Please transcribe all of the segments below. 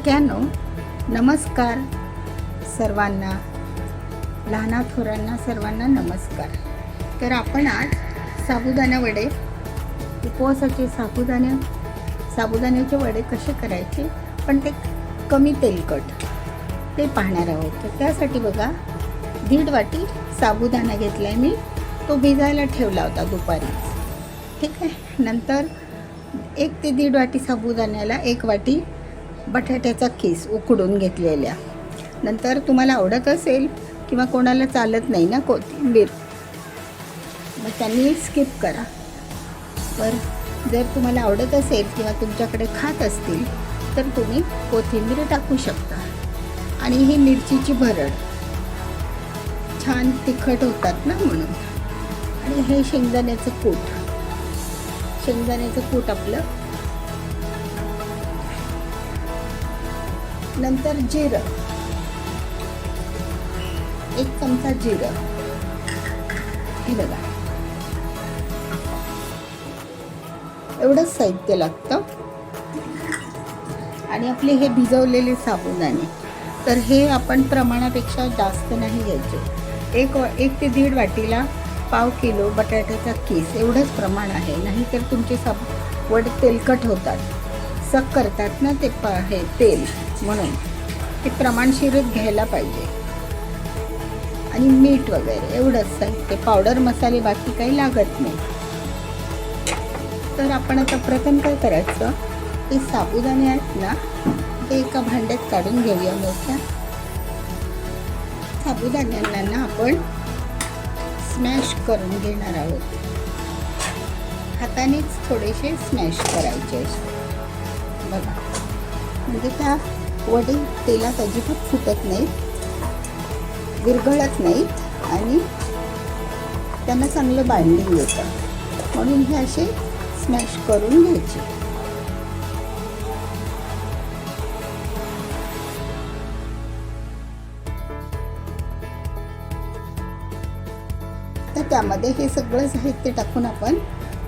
सगळ्यांनो नमस्कार. सर्वांना लहाना थोरांना सर्वांना नमस्कार. तर आपण आज साबुदाणा वडे, उपवासाचे साबुदाण्याचे वडे कसे करायचे पण ते कमी तेलकट ते पाहणार आहोत. तर त्यासाठी बघा 1.5 वाटी साबुदाणा घेतला आहे मी. तो भिजायला ठेवला होता दुपारी. ठीक आहे. नंतर 1 ते 1.5 वाटी साबुदाण्याला 1 वाटी बटाट्याचा कीस उकडून घेतलेल्या. नंतर तुम्हाला आवडत असेल किंवा कोणाला चालत नाही ना कोथिंबीर, मग त्यांनी स्किप करा. पर जर तुम्हाला आवडत असेल किंवा तुमच्याकडे खात असतील तर तुम्ही कोथिंबीर टाकू शकता. आणि ही मिरचीची भरड छान तिखट होतात ना म्हणून. आणि हे शेंगदाण्याचं कूट आपलं. नंतर जिरं, 1 चमचा जिरं. हे बघा एवढंच साहित्य लागतं. आणि आपले हे भिजवलेले साबुदाणे, तर हे आपण प्रमाणापेक्षा जास्त नाही घ्यायचे. 1 ते 1.5 वाटीला पाव किलो बटाट्याचा कीस एवढंच प्रमाण आहे. नाहीतर तुमचे वडे तेलकट होतात, सक करतात ना ते हे तेल, म्हणून ते प्रमाणशीरच घ्यायला पाहिजे. आणि मीठ वगैरे एवढंच साहित्य, पावडर मसाले बाकी काही लागत नाही. तर आपण आता प्रथम काय करायचं, हे साबुदाणे आहेत ना ते एका भांड्यात काढून घेऊया. मोठ्या साबुदाण्यांना ना आपण स्मॅश करून घेणार आहोत. हातानेच थोडेसे स्मॅश करायचे बघा, म्हणजे त्या वडे तेलात अजिबात फुटत नाहीत, विरघळत नाहीत आणि त्यांना चांगलं बाइंडिंग येतं. म्हणून हे असे स्मॅश करून घ्यायचे. तर त्यामध्ये हे सगळं साहित्य टाकून आपण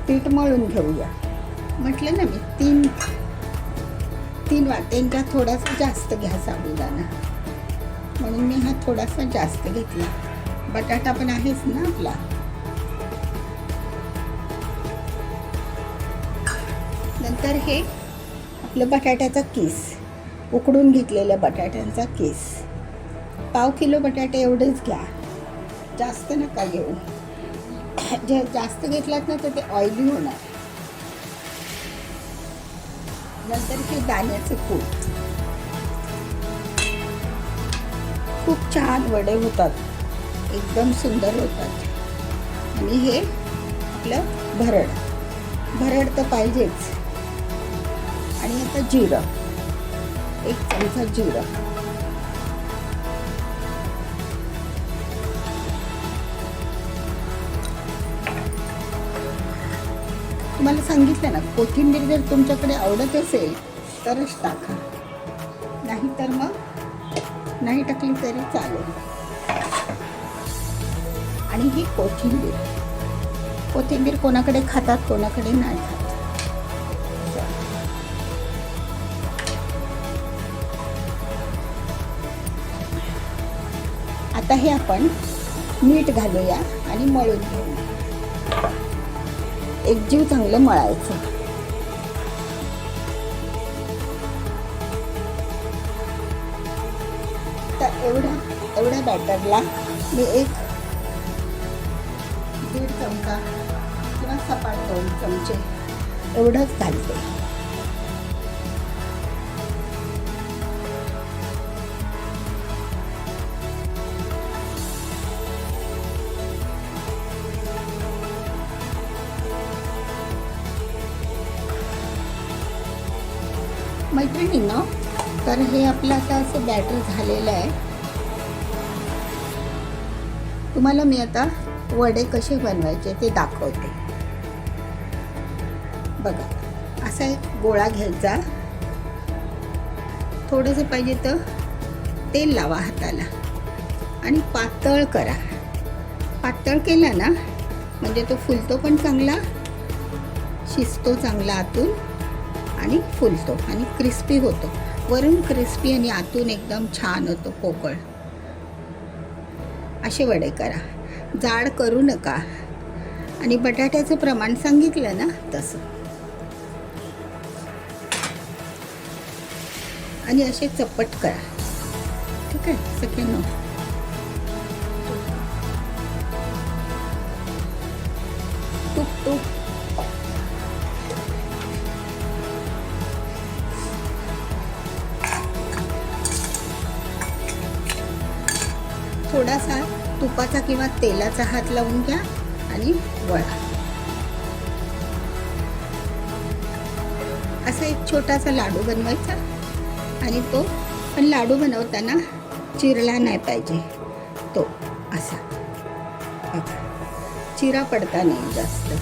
पीठ मळून घेऊया. म्हटलं ना मी 3 वाट्यांच्या थोडासा जास्त घ्या साबुदाणा, म्हणून मी हा थोडासा जास्त घेतला. बटाटा पण आहेच ना आपला. नंतर हे आपलं बटाट्याचा कीस, उकडून घेतलेल्या बटाट्यांचा कीस, पाव किलो बटाटे एवढेच घ्या, जास्त नका घेऊ. जे जास्त घेतलात ना तर ते ऑइली होणार. नंतर हे दाण्याचं कूट, खूप छान वडे होतात, एकदम सुंदर होतात. आणि हे आपलं भरड तर पाहिजेच. आणि आता जिरं, 1 चमचा जिरं. तुम्हाला सांगितलं ना, कोथिंबीर जर तुमच्याकडे आवडत असेल तरच टाका, नाहीतर मग नाही टाकली तरी चालेल. आणि ही कोथिंबीर कोणाकडे खातात कोणाकडे नाही खात. आता हे आपण मीठ घालूया आणि मळून घेऊया. एकजीव चांगलं मळायचं. तर एवढ्या बॅटरला मी 1-1.5 चमचा किंवा सपाट 2 चमचे एवढंच घालते. मैत्रिणींनो, तर हे आपलं आता असं बॅटर झालेलं आहे. तुम्हाला मी आता वडे कसे बनवायचे ते दाखवते. बघा, असा एक गोळा घ्यायचा, थोडंसं पाहिजे तर तेल लावा हाताला आणि पातळ करा. पातळ केला ना म्हणजे तो फुलतो पण चांगला, शिजतो चांगला आतून आणि फुलतो आणि क्रिस्पी होतो. वरून क्रिस्पी आणि आतून एकदम छान होतो पोकळ. असे वडे करा, जाड करू नका. आणि बटाट्याचं प्रमाण सांगितलं ना तसं. आणि असे चपट करा. ठीक आहे सगळ्यांना. तूप तूप थोडासा तुपाचा किंवा तेलाचा हात लावून घ्या आणि वळा. असा एक छोटासा लाडू बनवायचा आणि तो पण लाडू बनवताना चिरला नाही पाहिजे. तो असा चिरा पडता नाही जास्त,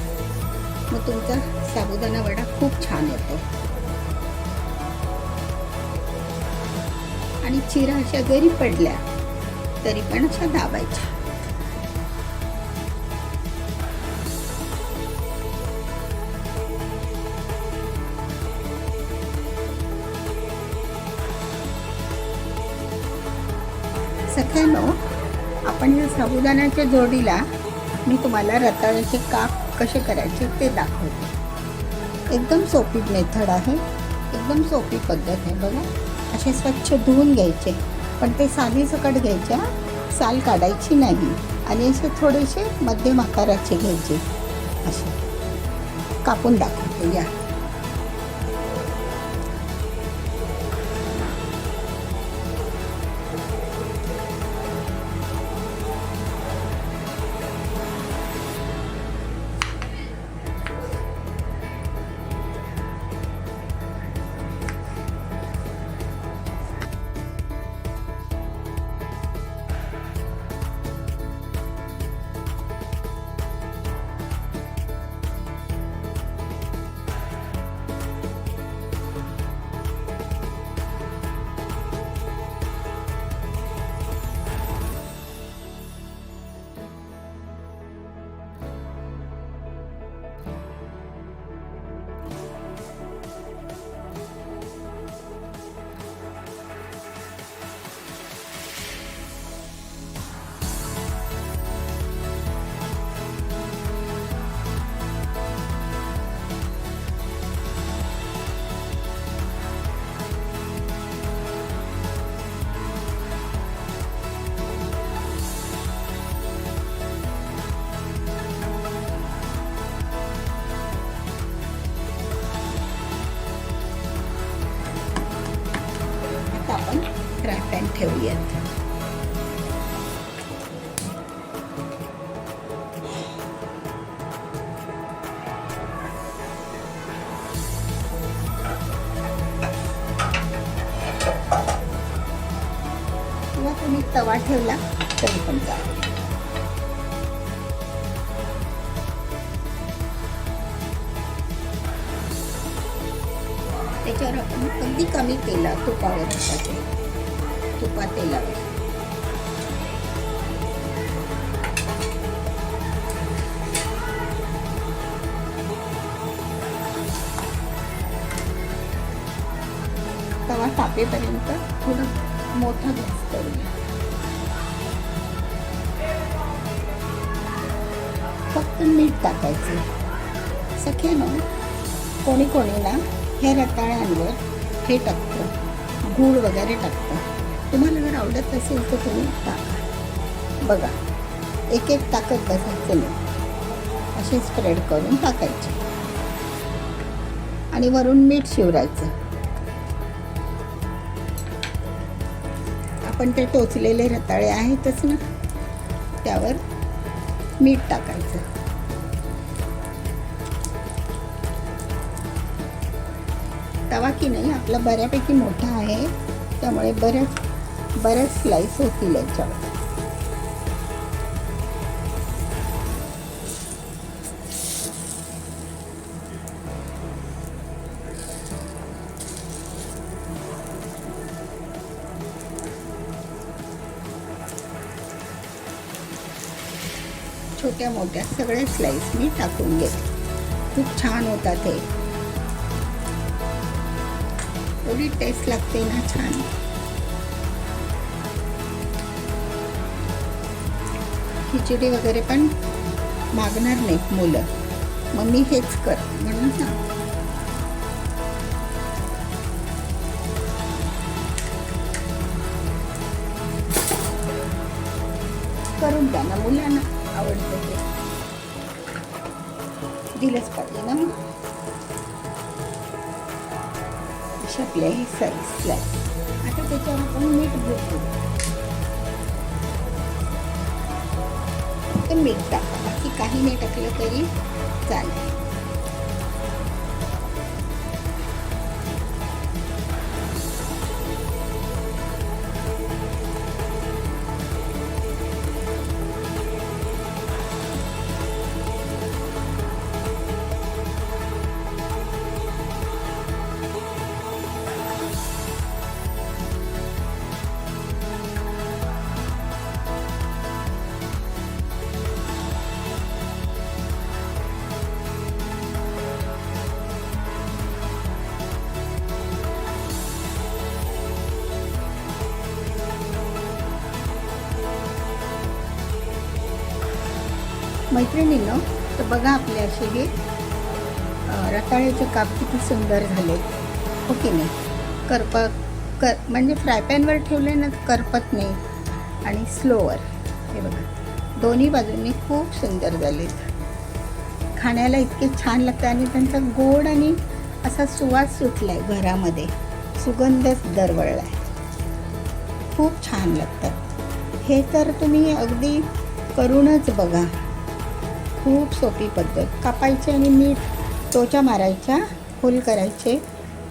मग तुमचा साबुदाणा वडा खूप छान येतो. आणि चिरा अशा जरी पडल्या तरी पण अशा दाबायच्या. सगळ्यांनो, आपण या साबुदाण्याच्या जोडीला मी तुम्हाला रताळ्याचे काप कसे करायचे ते दाखवते. एकदम सोपी मेथड आहे, एकदम सोपी पद्धत आहे. बघा, असे स्वच्छ धुवून घ्यायचे, पण ते सालीसकट घ्यायचे, साल काढायची नाही. आणि असे थोडेसे मध्यम आकाराचे घ्यायचे. असे कापून दाखवते या. आपण फ्राय पॅन ठेवूयात. किंवा तुम्ही तवा ठेवला तरी पण चालेल. त्याच्यावर आपण अगदी कमी तुपावर टाकायचे. तुपात तेलावर तवा तापेपर्यंत थोडं मोठा गॅस करूया. फक्त मीठ टाकायचं. सगळ्यांना कोणी कोणी ना ह्या रताळ्यांवर हे टाकतं, गूळ वगैरे टाकतं. तुम्हाला जर आवडत असेल तर तुम्ही टाका. बघा, एक एक टाकत बसायचं नाही, असे स्प्रेड करून टाकायचे आणि वरून मीठ शिवरायचं. आपण ते टोचलेले रताळे आहेतच ना, त्यावर मीठ टाकायचं. तवा की नाही आपला बऱ्यापैकी मोठा आहे, त्यामुळे बऱ्याच स्लाइस होतील याच्यावर. छोट्या मोठ्या सगळ्या स्लाइस मी टाकून घेते. खूप छान होतात हे. एवढी टेस्ट लागते ना, छान. खिचडी वगैरे पण मागणार नाहीत मुलं, मग मी हेच कर म्हणून ना. करून द्या ना, मुलांना आवडतं ते दिलंच पाहिजे ना. मग अशा आपल्या ही साईज. आता त्याच्यावर आपण मीठ भरतो, ते मीठ टाका, बाकी काही नाही टाकलं तरी चालेल. मैत्रिणींनो, तर बघा आपले असे हे रताळ्याचे काप किती सुंदर झाले, हो की नाही. म्हणजे फ्राय पॅनवर ठेवले ना करपत नाही, आणि स्लोवर हे बघा दोन्ही बाजूंनी खूप सुंदर झालेत. खाण्याला इतके छान लागतं, आणि त्यांचा गोड आणि असा सुवास सुटला आहे घरामध्ये, सुगंधच दरवळला आहे. खूप छान लागतात हे. तर तुम्ही अगदी करूनच बघा. खूप सोपी पद्धत. कापायचे आणि मीठ टोचा मारायच्या, होल करायचे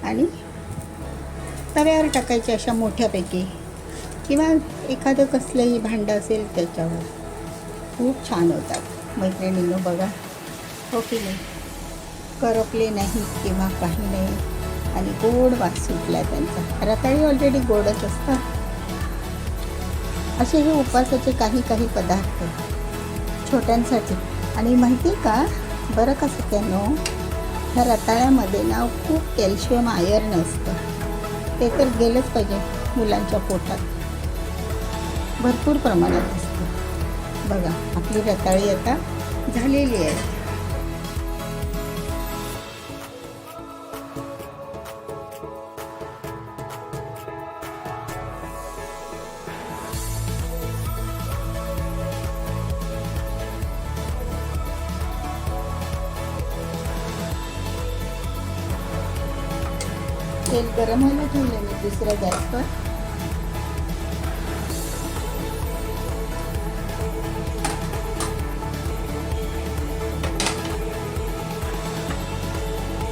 आणि तव्यावर टाकायचे अशा मोठ्यापैकी, किंवा एखादं कसलंही भांडं असेल त्याच्यावर. खूप छान होतात मैत्रिणींनो, बघा, हो की नाही. करपले नाही किंवा काही नाही, आणि गोड वास सुटला त्यांचा. रताळी ऑलरेडी गोडच असतात. असे हे उपवासाचे काही पदार्थ छोट्यांसाठी. आणि माहिती आहे का बरं का सगळ्यांनो, ह्या रताळ्यामध्ये ना खूप कॅल्शियम, आयर्न असतं. ते तर गेलंच पाहिजे मुलांच्या पोटात, भरपूर प्रमाणात असतं. बघा आपली रताळी आता झालेली आहे. तेल गरम व्हायला ठेवलं मी दुसऱ्या गॅसवर.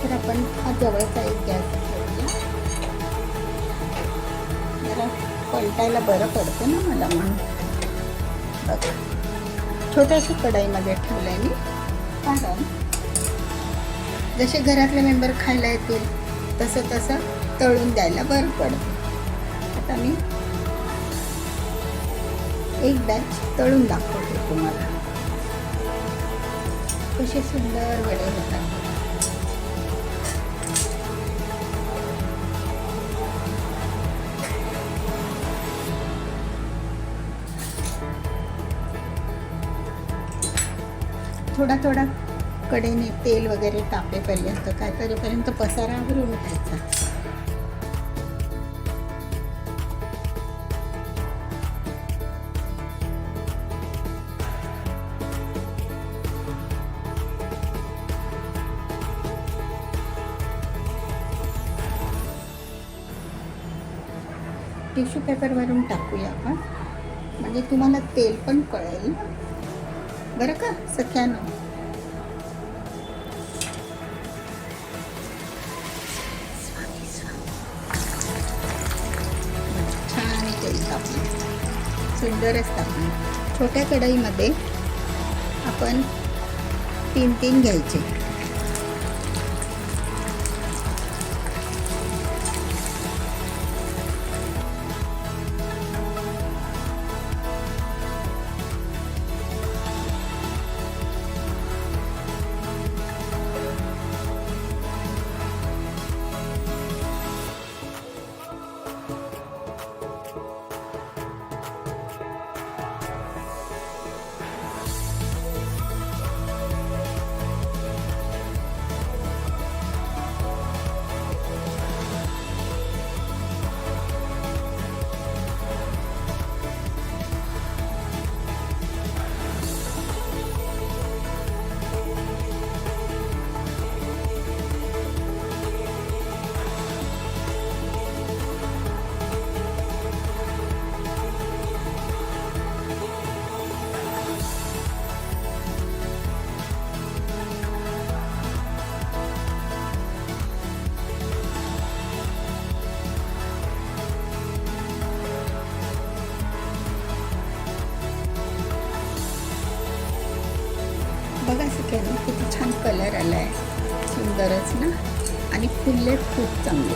तर आपण हा जवळचा एक गॅस ठेवूया, जरा पलटायला बरं पडतं ना मला म्हणून. बघा छोट्याशा कढईमध्ये ठेवलं आहे मी, कारण जसे घरातले मेंबर खायला येतील तसं तळून द्यायला बरं पडतं. आता मी एक बॅच तळून दाखवते तुम्हाला, कसे सुंदर वडे होतात. थोडा कडेने तेल वगैरे तापेपर्यंत, काय करेपर्यंत पसारा आवरून घ्यायचा. टिश्यू पेपरवरून टाकूया आपण, म्हणजे तुम्हाला तेल पण कळेल बरं का सख्यानो. छान तेल तापलं, सुंदरच तापलं. छोट्या कढईमध्ये आपण 3 घ्यायचे. सुंदरच ना, आणि फुलले खूप चांगले.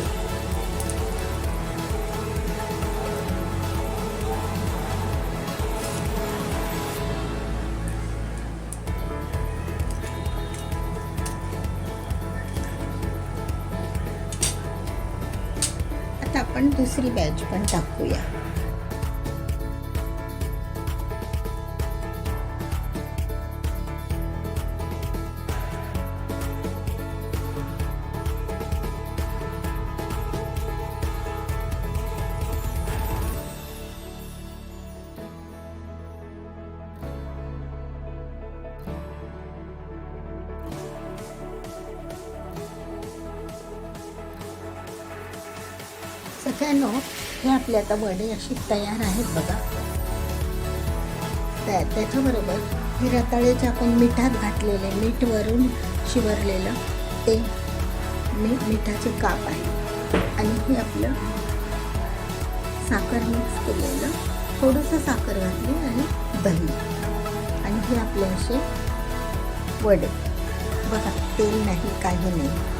आता आपण दुसरी बॅच पण टाकूया. सगळ्यांनो, हे आपले आता वडे अशी तयार आहेत बघा. त्याच्याबरोबर हे रताळे जे आपण मिठात घातलेले, मीठ वरून शिवरलेलं ते मिठाचे काप आहे, आणि हे आपलं साखर मिक्स केलेलं, थोडंसं साखर घातली आणि दही, आणि हे आपले असे वडे बघा. तेल नाही, काही नाही.